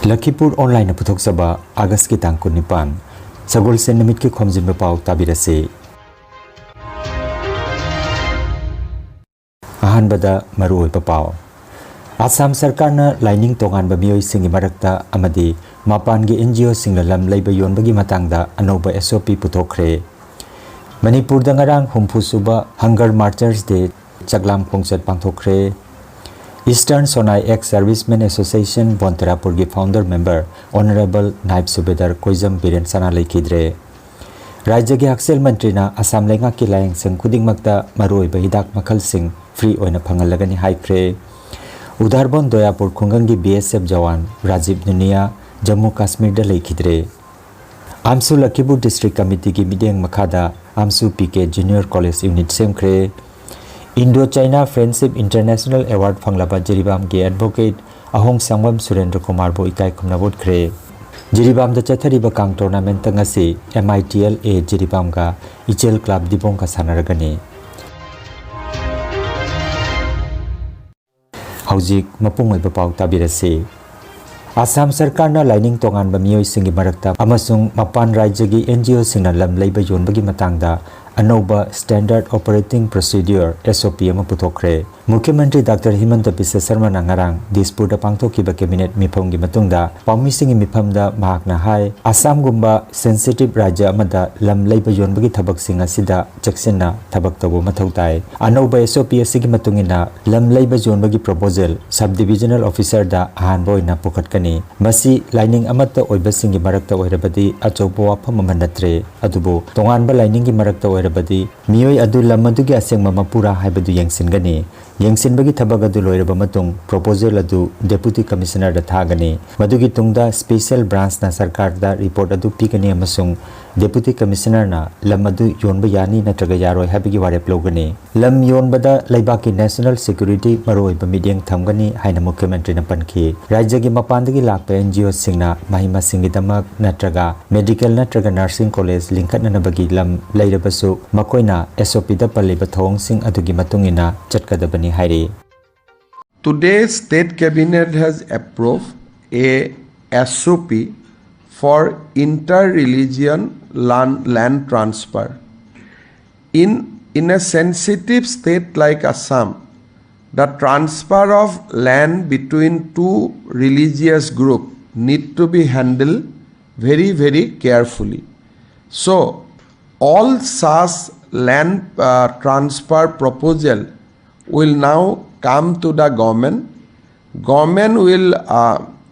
Lakhipur online puthok saba August ki tang 19 Sagol sen namit ki Khomjinba Pao tabirase Ahanbada maroi pao Assam Sarkar na lining tongan ba miyoi singi marakta amadi mapan gi NGO singla lam laiba yon bagi matangda anoba SOP puthokre Manipur da ngarang humpu suba Hunger Marchers Day chaklam khongchat pangthokre Eastern Sonai Ex-Servicemen Association Bonterapur ki founder member Honorable Naib Subedar Koizam Biren Sana Laikidre Rajya ki Haksel Mantri na Assam lenga ki layang sing kuding magda maroi ba hidak makal sing free oina phangalagani haikre Udarbon Doyapur Khungangi BSF Jawan Rajiv Nunia Jammu Kashmir da Laikidre Amsu Lakhipur District Committee ki mideng makhada Amsu PK Junior College Unit Semkre Indo-China Friendship International Award Fanglaba Jiribam ki advocate Ahong Sangwam Surendra Kumar bo ikai kumnabot kre Jiribam da chathariba kang tournament ngasi MITL A Jiribam ga Ichel Club Dibong ka sanaragani Haujik mapung oiba pau tabirase Assam Sarkar na lining tongan ba miyoi singi marakta amasung mapan rajya gi NGO singna lam leiba yonbagi matangda Anoba Standard Operating Procedure SOP ama puthokre Mukhyamantri Dr. Himanta Biswa Sarma na ngarang Dispur da pangthokiba cabinet mifam gi matungda paumi singi mifamda mahakna hai Assam gumba sensitive rajya amada lam leiba yonbagi thabak sing asida chaksinna thabak tabo mathau tai Anoba SOP asigi matungina lam leiba yonbagi proposal subdivisional officer da ahan boina pukhatkani masi lining amata oiba singi marakta oirabadi achaupa wafam amanatre adubo tonganba lining gi marakta badi miyoi adu lamadugi asengma mapura haibadu yengsinggani yengsinbagi thabag adu loiraba matung proposal adu deputy commissioner da thagani madugi tungda special branch na sarkar da report adu pigani amasung deputy commissioner na lamadu yonba yani natraga yaroi habigi warep logani lam yonbada laibaki national security maroi ba mideng thamgani haina mukhyamantri na panki rajya gi mapandagi lakpa NGO singna mahima singi damak natraga medical natraga nursing college linkatna nabagi lam lairabasu makoina SOP da paliba thong sing adugi matungina chatkadabani hairi Today State Cabinet has approved a SOP for inter-religion land transfer. In a sensitive state like Assam, the transfer of land between two religious groups need to be handled very, very carefully. So, all such land transfer proposal will now come to the government. Government will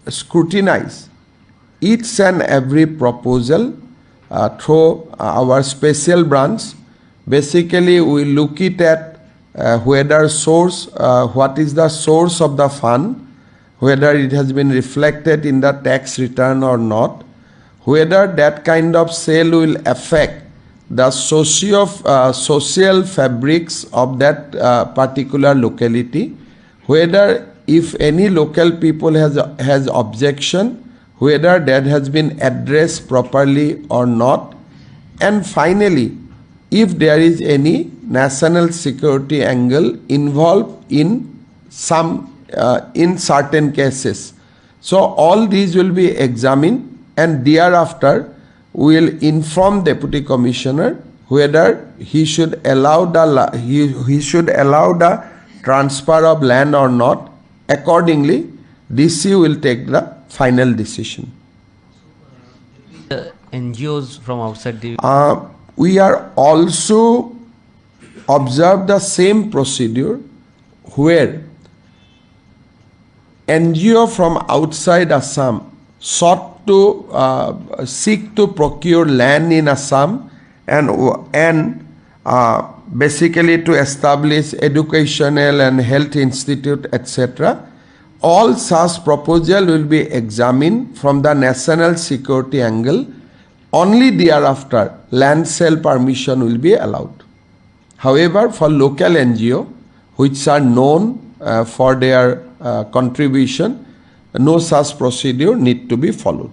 scrutinize each and every proposal through our special branch. Basically, we look it at whether source, what is the source of the fund, whether it has been reflected in the tax return or not, whether that kind of sale will affect the social fabrics of that particular locality, whether if any local people has objection, whether that has been addressed properly or not, and finally, if there is any national security angle involved in certain cases. So all these will be examined, and thereafter we will inform Deputy Commissioner whether he should allow the transfer of land or not. Accordingly, DC will take the final decision. The NGOs from outside the we are also observe the same procedure where NGO from outside Assam sought to seek to procure land in Assam and basically to establish educational and health institute, etc. All such proposal will be examined from the national security angle. Only thereafter land sale permission will be allowed. However, for local NGO which are known for their contribution, no such procedure need to be followed.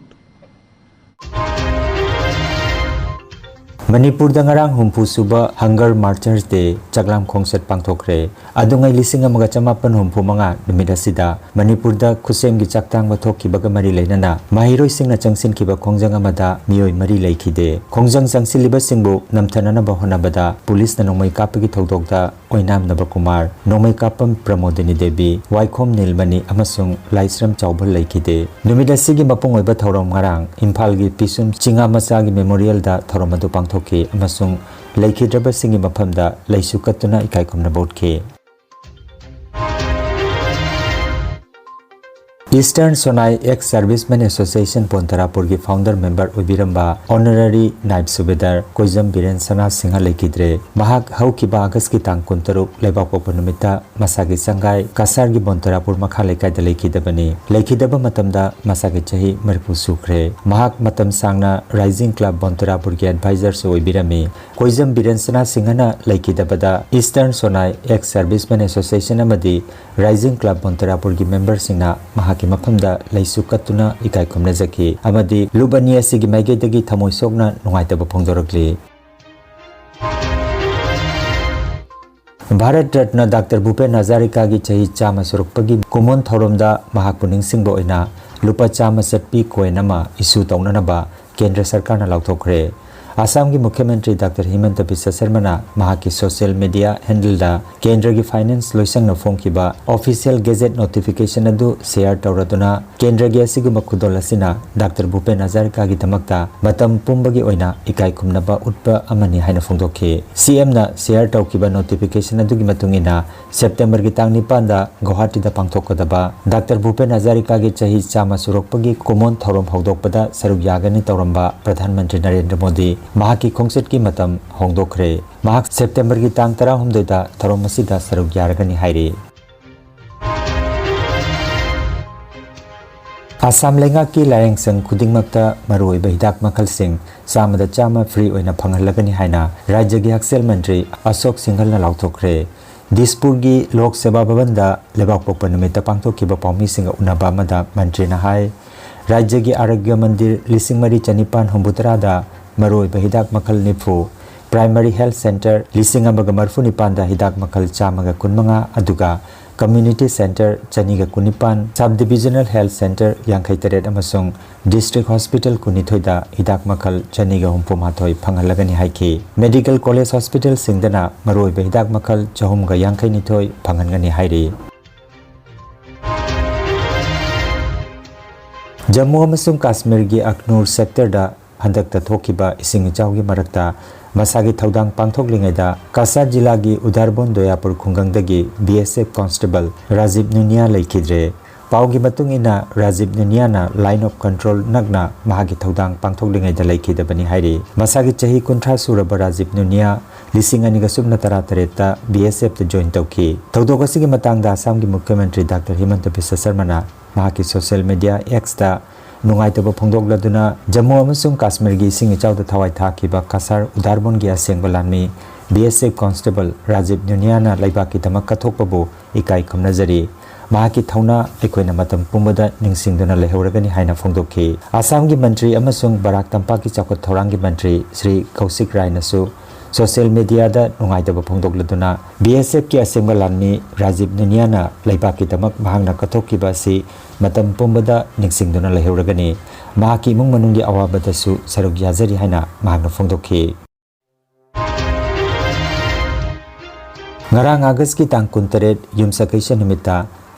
Manipur da ngarang humpu suba Hunger Marchers Day chaklam khongset pangthokre adungai lising amaga chamapan humpu manga numida sida Manipur da khusem gi chaktang bathok ki baga mari leinana mahiroi singna changsin ki ba khongjang amada mioi mari leikhide khongjang changsil liba singbu namthanana ba hona bada police na nongmai kapagi thodok da oinam naba kumar nongmai kapam pramodini devi waikhom nilmani amasung laisram chawbal leikhide numida sigi mapung oiba thorom ngarang imphal gi pisum chinga masa gi memorial da thorom adu pangthoki amasung leikhidraba singi maphamda leisu katuna ikai khomna botke Eastern Sonai Ex Servicemen Association Pontarapur की founder member उबिरंबा honorary नाइब सुबेदार कोइजम बिरेन सना सिंह लेकिद्रे महाक हौ की बागस की तांग कुंतरुक लेबाक पोपनुमिता मसागी संगाई कासार की पोंतरापुर मखा लेकाय the लेकिदबनी लेकिदब मतमदा मसागी चही मरपु सुखरे महाक मतम सांगना rising club Pontrapur की एडवाइजर से उबिरमी कोइजम बिरेन सना सिंहना लेकिदबदा ईस्टर्न सोनाई एक्स सर्विसमेन एसोसिएशन अमदी राइजिंग क्लब पोंतरापुर की मेंबर सिंगना महाक की मफमदा लैसु कत्तुना इकाय खुमना जकी अमदी लुबनी असिगी माइगेदगी थमोय सोकना नुंगाइतब फोंदोरकली भारत रत्न डॉक्टर भूपेन हजारिका की चही चामा सुरुकपगी कुमोन थौरमदा महाक पुनिंग सिंगबो ओइना लुपा चामा चटपी कोइनमा इशू तौननबा केंद्र सरकार ना लाउथोखरे आसाम की मुख्यमंत्री डॉक्टर हिमंत बिस्वा शर्मा महा की सोशल मीडिया हैंडल दा केंद्र की फाइनेंस लोइसंग न फोंकिबा ऑफिशियल गेजेट नोटिफिकेशन अदु शेयर तौरदुना केंद्र की असिगुम खुदोल असिना डॉक्टर भूपेन हजारिका की धमकता मतम पुंबगी ओइना इकाई खुमनबा उत्पा अमनि हाइना फोंदोखे सीएम ना शेयर तौकिबा नोटिफिकेशन अदु की मतुंगिना सेप्टेम्बर की तांग 9 दा गुवाहाटी दा पांगथोकदबा डॉक्टर भूपेन हजारिका की चही चामा सुरोकपगी कुमोन थौरम हौदोकपदा सरुक यागनि तौरंबा प्रधानमंत्री नरेंद्र मोदी महाकी खोंगसेट की मतम होंदोखरे महाक सेप्टेम्बर की तांग 13 दा थौरम असिदा सरुक यारगनि हाइरे आसाम लेंगा की लायंग संग खुदिंगमक्ता मरोय बहिदाक मखल सिंह चामदा चामा फ्री ओइना फंगहलगनि हाइना राज्य की हक्सेल मंत्री अशोक सिंघल ना लाउथोखरे दिसपुर की लोक सेवा भवन दा लेबाक पोकपा नुमित पांगथोखिबा पाउमी सिंह उनाबा मदा मंत्री ना हाय राज्य की आरोग्य मंदिर लिसिंग मरी चनिपान हुंबुतरा दा मरोय बहिदाक मखल निफु प्राइमरी हेल्थ सेंटर लिसिंग अमगा मरफु निपान दा हिदाक मखल चामगा कुनमंगा अदुगा कम्युनिटी सेंटर चनिगा कुनिपान सब डिविजनल हेल्थ सेंटर यांखै तरेट अमसुंग डिस्ट्रिक्ट हॉस्पिटल कुनिथोइदा हिदाक मखल चनिगा हुंपु माथोय फंगहलगनि हाइखि मेडिकल कॉलेज हॉस्पिटल सिंगदना मरोय बहिदाक मखल चहुमगा यांखै निथोय फंगनगनि हाइरे जम्मू अमसुंग कश्मीर की अखनूर सेक्टर दा हंदकता थोकिबा इसिंग इचाउगी मरकता मसागी थौदांग पांगथोकलिङैदा कासा जिला की उधारबोन दोयापुर खुंगंगदगी बीएसएफ कांस्टेबल राजीव नुनिया लेखिद्रे पाउगी मतुंगिना राजीव नुनियाना लाइन ऑफ कंट्रोल नगना महागी थौदांग पांगथोकलिङैदा लेखिदबनी हाइरे मसागी चही 19 सुरब राजीव नुनिया लिसिंग अनिगा सुबना तरा तरेता बीएसएफ ते जॉइन तौखी थौदोक असिगी मतांगदा आसाम की मुख्यमंत्री डॉक्टर हिमंत बिस्वा शर्मा महाकी सोशल मीडिया एक्स दा नुंगाइतब फोंदोकलदुना जम्मू अमसुंग कश्मीर की इसिंग इचाउदा थवाई थाखिबा कासार उधारबोन की असेंगबा लानमी बीएसएफ कांस्टेबल राजीव नुनियाना लैबाकी दमक कथोकबबु इकाई खमनजरी महाकी थौना एकोइना मतम पुंबदा निंगसिंगदुना लेहौरगनि हाइना फोंदोखि आसाम की मंत्री अमसुंग बराक तंपाक की चौकट थौरांग की मंत्री श्री कौशिक रायनसु सोशल मीडिया दा नुंगाइतब फोंदोकलदुना बीएसएफ की असेंगबा लानमी राजीव नुनियाना लैबाकी दमक महांगना कथोकिबा सि मतम पुंबदा निंगसिंगदुना लेहौरगनि महाकी इमुंग मनुंगी अवाबदसु सरुक याजरी हाइना महांगना फोंदोखि ngarang August की तांग 19 युमसकैसा नुमिता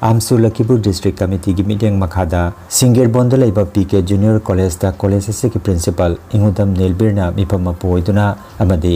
आमसु लखीपुर डिस्ट्रिक्ट कमिटी की मीटिंग मखादा सिंगेर बोंद लेबा पीके जूनियर कॉलेज दा कॉलेज से की प्रिंसिपल इंगुदम नेलबिरना मिफम पोइदुना अमदी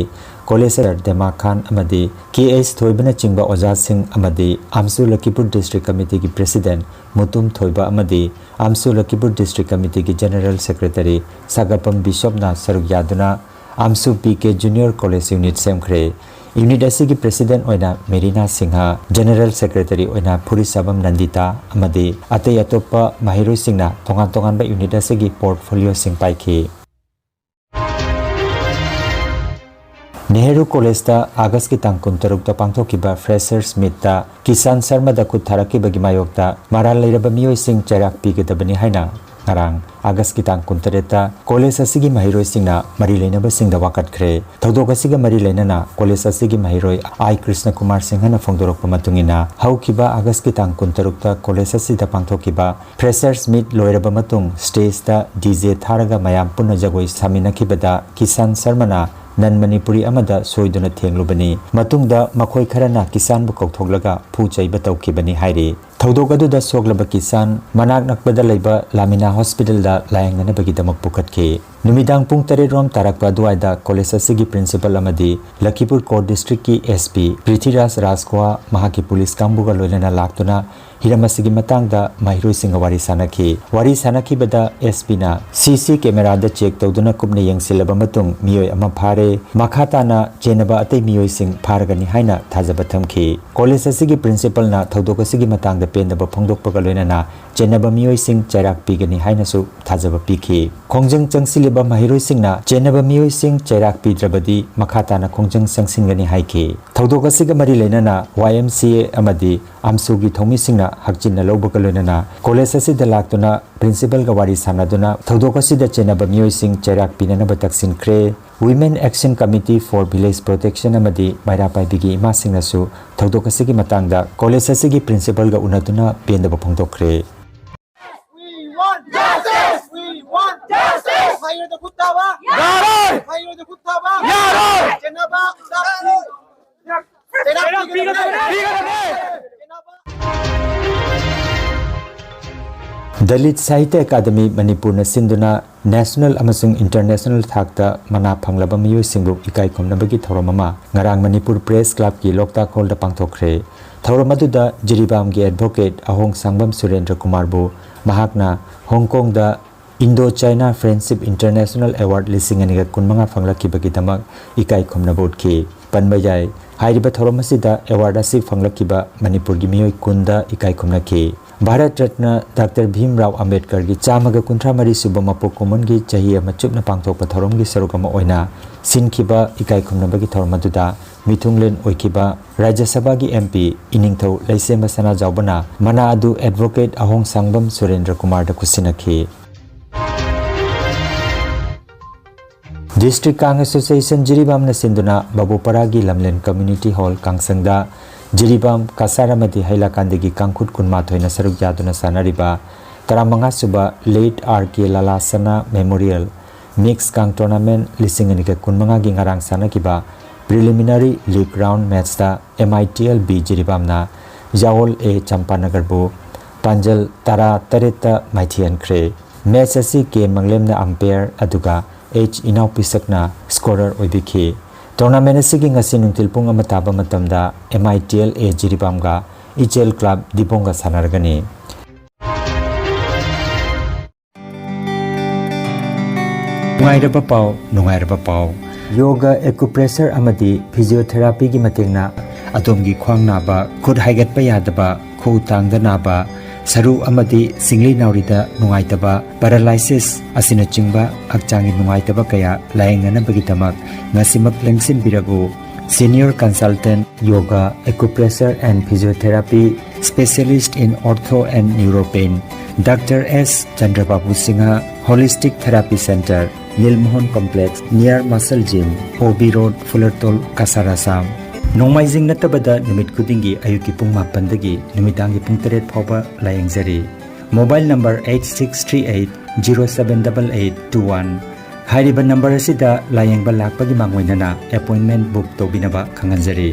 कॉलेज डेमा खान अमदी केएस थोइबना चिंगबा ओजा सिंह अमदी आमसु लखीपुर डिस्ट्रिक्ट कमिटी की प्रेसिडेंट मुतुम थोइबा अमदी आमसु लखीपुर डिस्ट्रिक्ट कमिटी की जनरल सेक्रेटरी सागपम बिशपना सरुक यादुना AMSU PK junior college unit सेमखरे यूनिट की प्रेसिडेंट ओइना मेरीना सिंहा जनरल सेक्रेटरी ओइना फुरिसाबम नंदिता अमदी अतै अतोप्पा माहिरोइ सिंगना तोंगान तोंगान बा यूनिट की पोर्टफोलियो सिंग पाइखि नेहरू कॉलेज दा अगस्त की तांग 19 दा पांगथोकिबा फ्रेशर्स मीट दा किसान शर्मा दा खुद थारकिबगी मायोक्ता माराल लेरबा मियोइ सिंग चैराक पीगदबनी हाइना ngarang August ki tang kuntareta college asigi mahiroi singna mari leinaba singda wakat khre thodok asiga mari leinana college asigi mahiroi I Krishna Kumar Singhana phongdorok pamatungina haukiba August ki tang kuntarukta college asida pangthokiba freshers meet loiraba matung stage ta DJ tharaga mayam punna jagoi saminakibada Kisan Sarmana nan Manipuri amada soiduna thenglubani matungda makhoi kharana kisan bu kauthoklaga phuchai batawkibani hairi thodok aduda soglaba kisan manak nakbada leiba Lamina Hospital da layangna bagi damak pukatke numidang pung 3 rom tarakpa duaida college asigi principal amadi Lakhipur Court District ki SP Prithiraj Raskwa mahaki police kambuga loilana laktuna Hiramasigi matangda mahiroi singa wari sanaki bada SP na CC camera da check tawduna kupna yengsilaba matung miyoi ama phare makhata na chenaba atei miyoi sing pharagani haina thajaba thamki college asigi principal na thodok asigi matangda pendaba phongdokpaga loinana chenaba miyoi sing chairak pigani haina su thajaba pikhi khongjang changsiliba mahiroi singna chenaba miyoi sing chairak pidrabadi makhata na khongjang changsingani haiki thodok asiga mari leinana YMCA amadi amsugi thomi singna hakjinna lobaka loinana college asida laktuna principal ga wari sanaduna thodok asida chenaba miyoi sing chairak pinana bataksin kre Women Action Committee for Village Protection amadi maira paibigi ima singnasu thodok asigi matangda college asigi principal ga unaduna pendaba phongdokre Hire the Kuttaba! Yaroi! Hire the Kuttaba! Yaroi! Jenaba! Dalit Sahitya Academy Manipur na sinduna national amasung international thakta mana phanglaba miyoi singbu ikai khomnabagi thoromama ngarang Manipur Press Club ki Loktak Hall da pangthokre thoromaduda Jiribam gi advocate Ahong Sangbam Surendra Kumar bu mahakna Hong Kong da Indo-China Friendship International Award lising aniga kunmanga fanglakibagi damak ikai khomnabot ki panbayai hairiba thoromasida award asi fanglakiba Manipur gi miyoi kunda ikai khomnaki Bharat Ratna Dr. Bhimrao Ambedkar gi chamaga kunthra mari suba mapok common gi chahi ama chupna pangthokpa thorom gi sarukama oina sinkhiba ikai khomnabagi thoromaduda mithunglen oikiba Rajya Sabha gi MP iningthau Laisema Sana Jaubana mana adu advocate Ahong Sangbam Surendra Kumar da kusinakhi District Kang Association Jiribam na sinduna Babuparagi Lamlen Community Hall Kangsangda Jiribam Kasaramati Hailakandagi Kangkut Kunma Thoina Saruk Yaduna Sanariba Taramanga Suba Late R.K. Lalasana Memorial Mixed Kang Tournament Lisinganika Kunmanga Gingarang Sanakiba Preliminary League Round Match da MITL B Jiribam na Jaol A Champanagarbu Panjal Tara Tareta Maithian Kre Match asi K Manglem na umpire aduga H Inau Pisakna scorer oibiki tournament asigi ngasi nungtil pung amataba matamda MITL A Jiribamga Ichel Club Dibonga sanargani Nungairaba pau yoga acupressure amadi physiotherapy gi matingna atomgi khwang naba khud haigatpa yadaba khu tangda naba saru amadi singli naurida nungaitaba paralysis asina chingba akchangi nungaitaba kaya laingana bagitamak ngasimak lengsin biragu senior consultant yoga acupressure and physiotherapy specialist in ortho and neuropain Dr. S Chandrababu Singha Holistic Therapy Center Nilmohon Complex near Muscle Gym OB Road Fullertol Kasarasam Nomaizing natabada numit kudingi ayuki pung mapandagi numitangi pung 3 phoba layengzari mobile number 8638078821 hairiba number asida layengba lakpagi mangwainana appointment book tobinaba khanganjari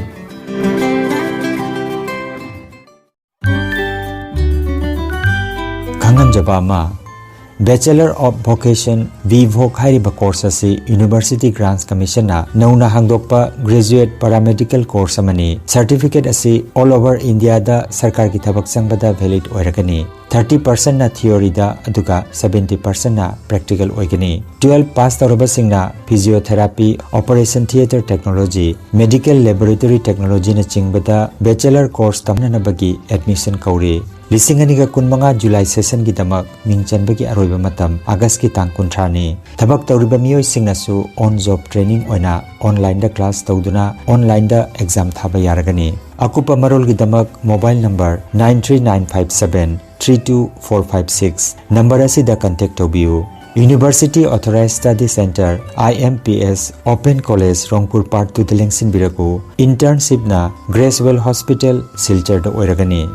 khanganjaba ma Bachelor of Vocation VVOC hairiba course asi University Grants Commission na nauna hangdokpa graduate paramedical course amani certificate asi all over India da sarkar ki thabak changbada valid oiragani 30% na theory da aduga 70% na practical oigani 12 pass taraba singna physiotherapy operation theater technology medical laboratory technology na chingbada bachelor course tamna na bagi admission kauri Lisinganiga kunmanga July session gi damak mingchanbagi aroiba matam August ki tang kuntrani thabak tawriba miyoi singnasu on job training oina online da class tawduna online da exam thaba yaragani akupa marol gi damak mobile number 93957 32456 number asida contact tobiu. University Authorized Study Center IMPS Open College Rongpur Part 2 Dilengsin Biraku internship na Gracewell Hospital Silchar da oiragani.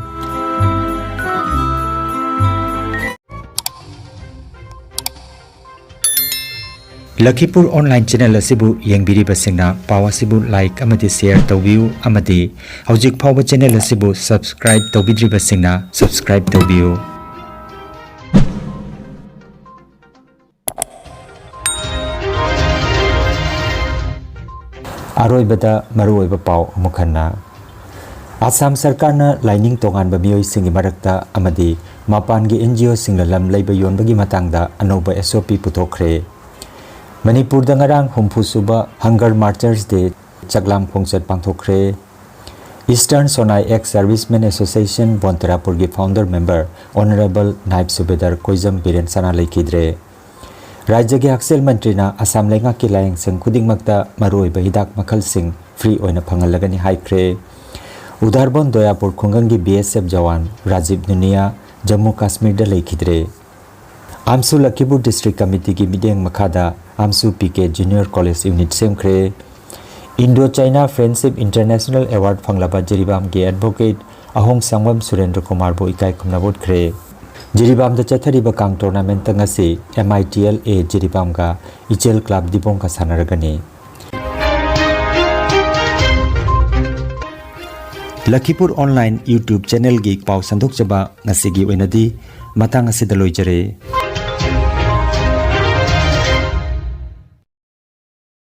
Lakhipur online channel asibu yengbiriba singna paw asibu like amati share tawbiu amati hojik phawba channel asibu subscribe tawbidriba singna subscribe tawbiu. Aroibada maruoiba paw mukhanna Assam Sarkar na lining tongan ba mioi singi marakta amadi mapan gi NGO singla lam leiba yonbagi matangda anoba SOP putokhre. Manipur da ngarang humpu suba Hunger Martyrs Day chaklam khongchat pangthokre. Eastern Sonai Ex-Servicemen Association Bontarapur gi founder member Honorable Naib Subedar Koizam Biren Sana Laikidre. Rajya gi Haksel Mantri na Assam lenga ki layang sang khuding magda maroi ba hidak makhal sing free oina phangalagani haikre. Udarbon Doyapur khungangi BSF Jawan Rajiv Nunia Jammu Kashmir da Laikidre. Amsu Lakhipur District Committee ki mideng makhada Amsu PK Junior College Unit Semkre. Indo-China Friendship International Award Fanglaba Jiribam ki Advocate Ahong Sangwam Surendra Kumar bo ikai kumnabot kre. Jiribam da chathariba kang tournament ngasi MITL A Jiribam ka Ichel Club Dibong ka sanaragani. Lakhipur Online YouTube channel gi paw sandok chaba ngasi gi oinadi matang asida loijare.